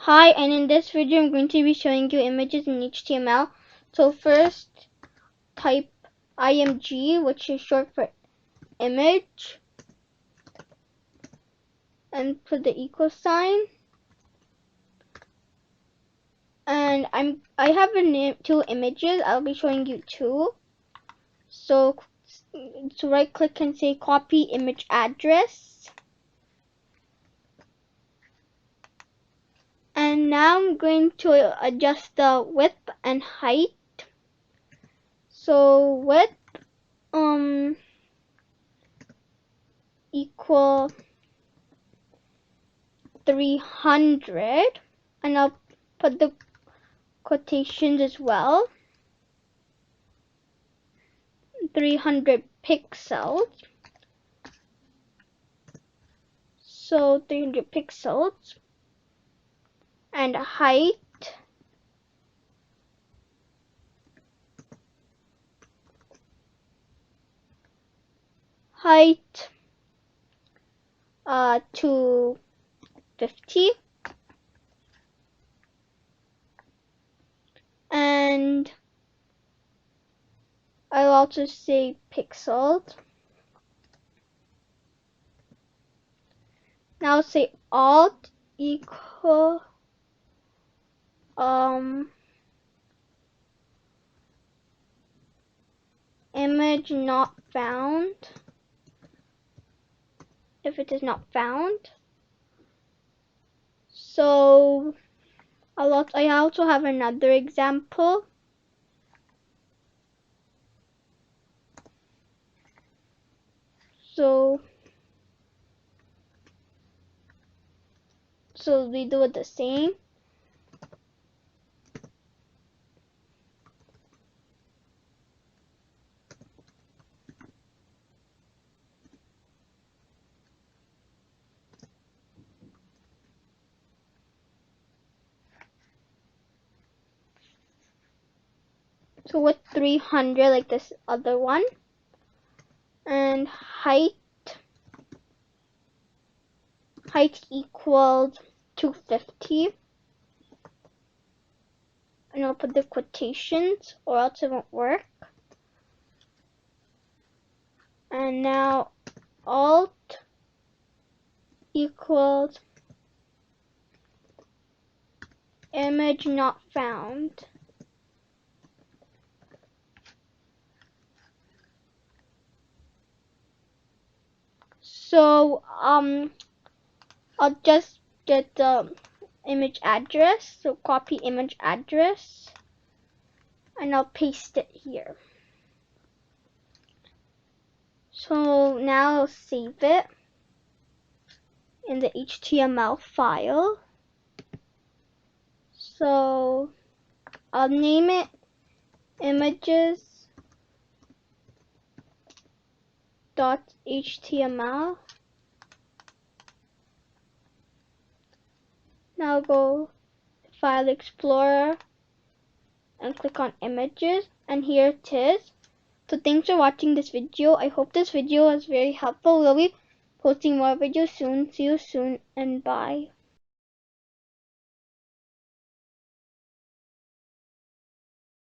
Hi, and in this video I'm going to be showing you images in HTML. So first type img, which is short for image, and put the equal sign. And I have two images. I'll be showing you two. So right click and say copy image address. And now I'm going to adjust the width and height. So width equal 300, and I'll put the quotations as well. 300 pixels. So 300 pixels. And height 250. And I'll also say pixels. Now say alt equal image not found if it is not found. So I also have another example. So we do it the same. So with 300 like this other one, and height equals 250, and I'll put the quotations or else it won't work. And now alt equals image not found. So I'll just get the image address. So copy image address, and I'll paste it here. So now I'll save it in the HTML file. So I'll name it images.html. Now go to File Explorer and click on Images, and here it is. So thanks for watching this video. I hope this video was very helpful. We'll be posting more videos soon. See you soon, and bye.